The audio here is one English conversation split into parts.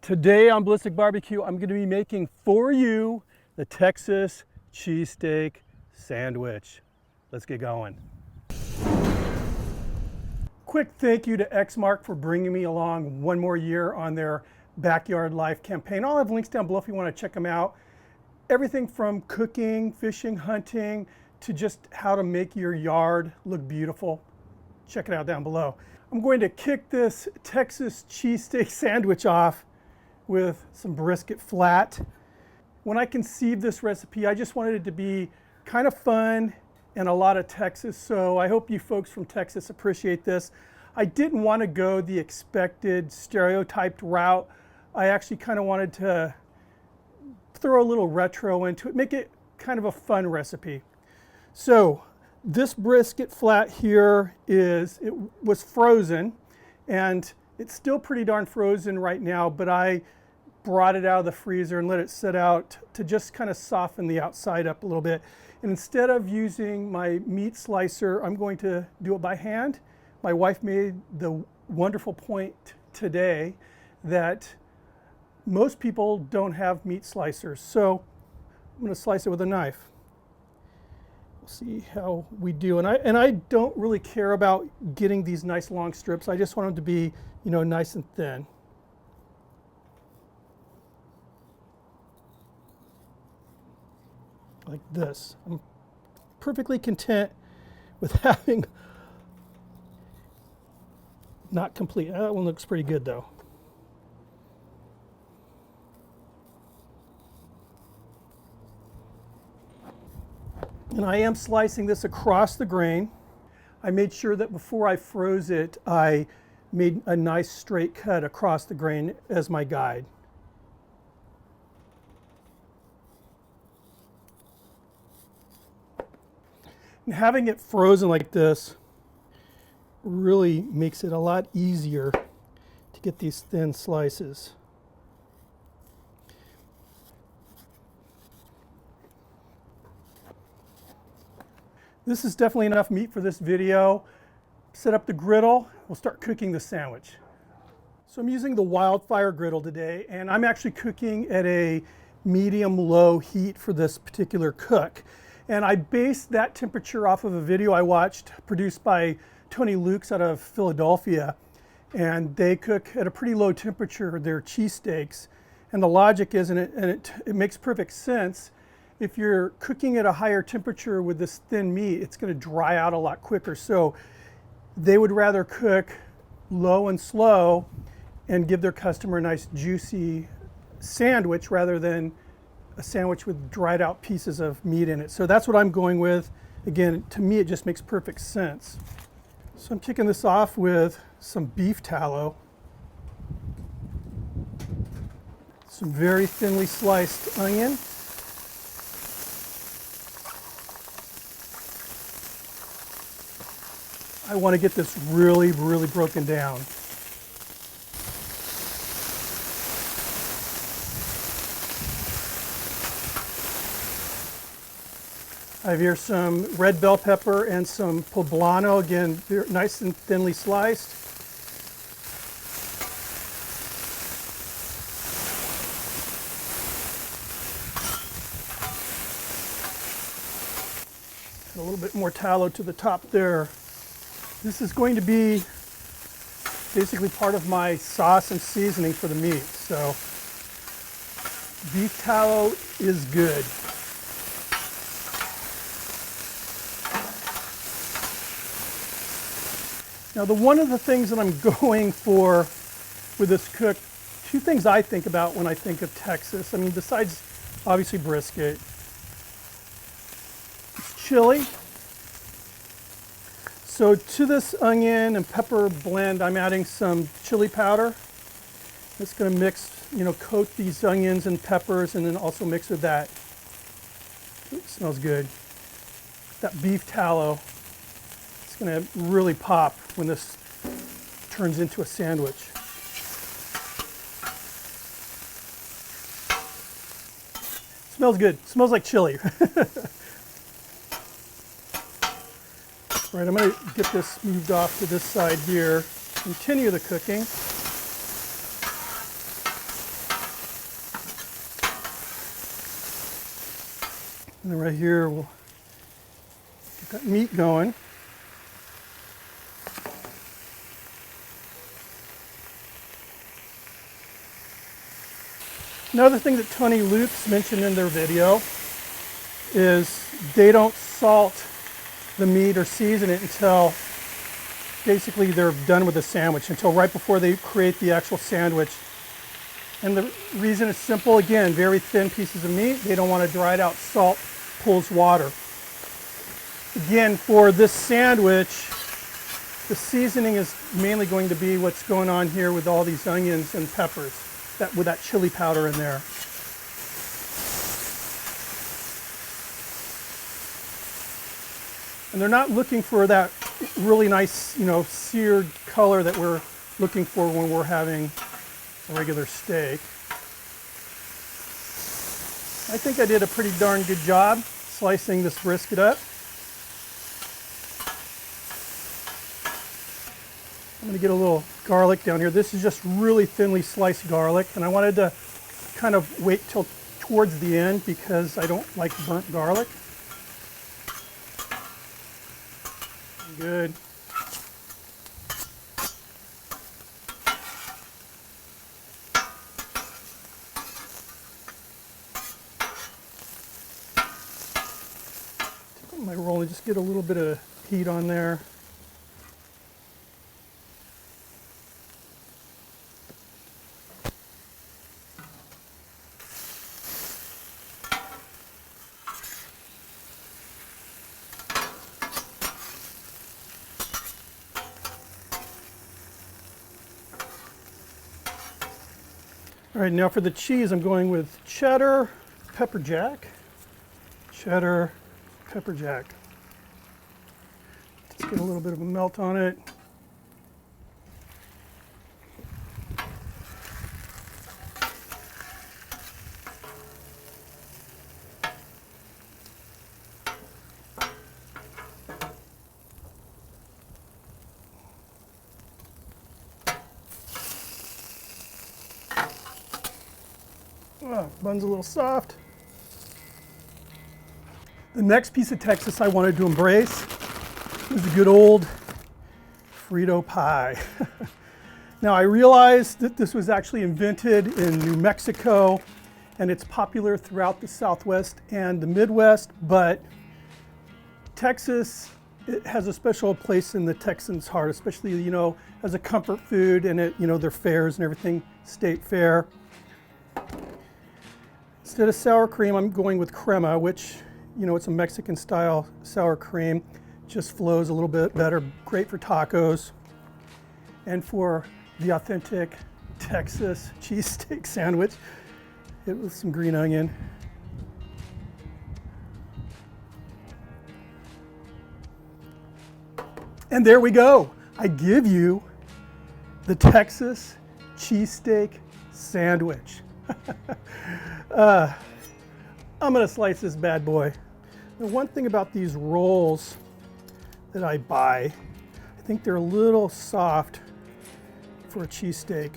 Today on Ballistic Barbecue, I'm going to be making for you the Texas cheesesteak sandwich. Let's get going. Quick thank you to Xmark for bringing me along one more year on their Backyard Life campaign. I'll have links down below if you want to check them out. Everything from cooking, fishing, hunting, to just how to make your yard look beautiful. Check it out down below. I'm going to kick this Texas cheesesteak sandwich off with some brisket flat. When I conceived this recipe, I just wanted it to be kind of fun and a lot of Texas, so I hope you folks from Texas appreciate this. I didn't want to go the expected stereotyped route. I actually kind of wanted to throw a little retro into it, make it kind of a fun recipe. So this brisket flat here it was frozen, and it's still pretty darn frozen right now, but I brought it out of the freezer and let it sit out to just kind of soften the outside up a little bit. And instead of using my meat slicer, I'm going to do it by hand. My wife made the wonderful point today that most people don't have meat slicers, so I'm going to slice it with a knife. We'll see how we do. And I don't really care about getting these nice long strips. I just want them to be, you know, nice and thin. Like this. I'm perfectly content with having not complete. That one looks pretty good though. And I am slicing this across the grain. I made sure that before I froze it, I made a nice straight cut across the grain as my guide. And having it frozen like this really makes it a lot easier to get these thin slices. This is definitely enough meat for this video. Set up the griddle, we'll start cooking the sandwich. So I'm using the Wildfire griddle today, and I'm actually cooking at a medium-low heat for this particular cook. And I based that temperature off of a video I watched produced by Tony Lukes out of Philadelphia. And they cook at a pretty low temperature their cheesesteaks. And the logic is, and it makes perfect sense, if you're cooking at a higher temperature with this thin meat, it's going to dry out a lot quicker. So they would rather cook low and slow and give their customer a nice juicy sandwich rather than a sandwich with dried out pieces of meat in it. So that's what I'm going with. Again, to me, it just makes perfect sense. So I'm kicking this off with some beef tallow, some very thinly sliced onion, I want to get this really, really broken down. I have here some red bell pepper and some poblano. Again, they're nice and thinly sliced. A little bit more tallow to the top there. This is going to be basically part of my sauce and seasoning for the meat. So beef tallow is good. Now, one of the things that I'm going for with this cook, two things I think about when I think of Texas. I mean, besides obviously brisket, it's chili. So to this onion and pepper blend, I'm adding some chili powder. It's going to mix, coat these onions and peppers, and then also mix with that. Ooh, smells good. That beef tallow. It's going to really pop when this turns into a sandwich. Smells good. Smells like chili. All right, I'm going to get this moved off to this side here. Continue the cooking. And then right here, we'll get that meat going. Another thing that Tony Luke's mentioned in their video is they don't salt the meat or season it until basically they're done with the sandwich, until right before they create the actual sandwich. And the reason is simple, again, very thin pieces of meat. They don't want to dry it out. Salt pulls water. Again, for this sandwich, the seasoning is mainly going to be what's going on here with all these onions and peppers, with that chili powder in there. And they're not looking for that really nice, seared color that we're looking for when we're having a regular steak. I think I did a pretty darn good job slicing this brisket up. I'm going to get a little garlic down here. This is just really thinly sliced garlic, and I wanted to kind of wait till towards the end because I don't like burnt garlic. Good. Take my roll and just get a little bit of heat on there. All right, now for the cheese, I'm going with cheddar, pepper jack. Cheddar, pepper jack. Just get a little bit of a melt on it. Oh, bun's a little soft. The next piece of Texas I wanted to embrace was the good old Frito pie. Now I realized that this was actually invented in New Mexico and it's popular throughout the Southwest and the Midwest, but Texas, it has a special place in the Texans' heart, especially, as a comfort food, and their fairs and everything, state fair. Instead of sour cream, I'm going with crema, which, it's a Mexican style sour cream. Just flows a little bit better, great for tacos. And for the authentic Texas cheesesteak sandwich, it with some green onion. And there we go. I give you the Texas cheesesteak sandwich. I'm gonna slice this bad boy. The one thing about these rolls that I buy, I think they're a little soft for a cheesesteak.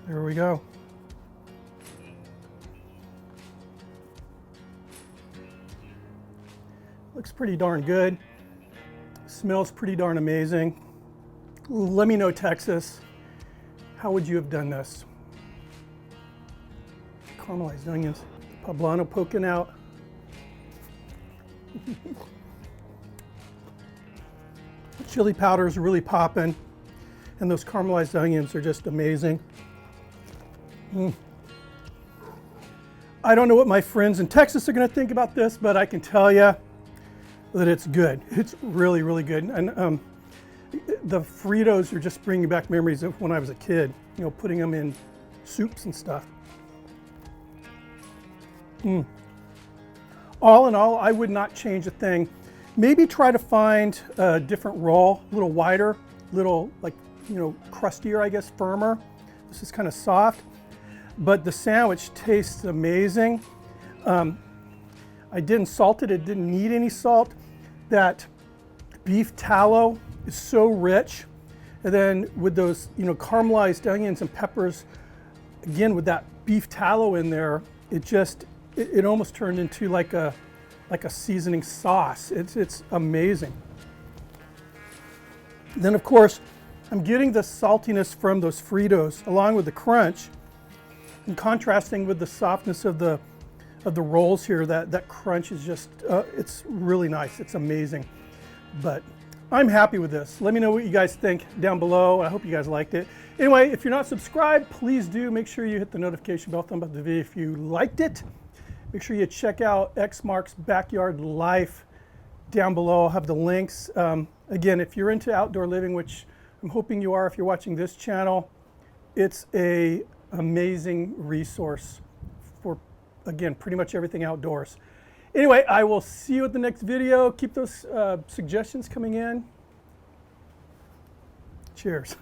There we go. Looks pretty darn good. Smells pretty darn amazing. Let me know, Texas, how would you have done this? Caramelized onions, poblano poking out. Chili powder is really popping, and those caramelized onions are just amazing. I don't know what my friends in Texas are going to think about this, but I can tell you that it's good. It's really, really good. And the Fritos are just bringing back memories of when I was a kid, putting them in soups and stuff. All in all, I would not change a thing. Maybe try to find a different roll, a little wider, little crustier, I guess, firmer. This is kind of soft, but the sandwich tastes amazing. I didn't salt it, it didn't need any salt. That beef tallow is so rich. And then with those, caramelized onions and peppers, again, with that beef tallow in there, it almost turned into like a seasoning sauce. It's amazing. Then of course, I'm getting the saltiness from those Fritos along with the crunch, and contrasting with the softness of the rolls here. That crunch is just, it's really nice. It's amazing. But I'm happy with this. Let me know what you guys think down below. I hope you guys liked it. Anyway, if you're not subscribed, please do. Make sure you hit the notification bell, thumb up the video if you liked it. Make sure you check out X Mark's Backyard Life down below. I'll have the links. Again, if you're into outdoor living, which I'm hoping you are if you're watching this channel, it's an amazing resource for, again, pretty much everything outdoors. Anyway, I will see you at the next video. Keep those suggestions coming in. Cheers.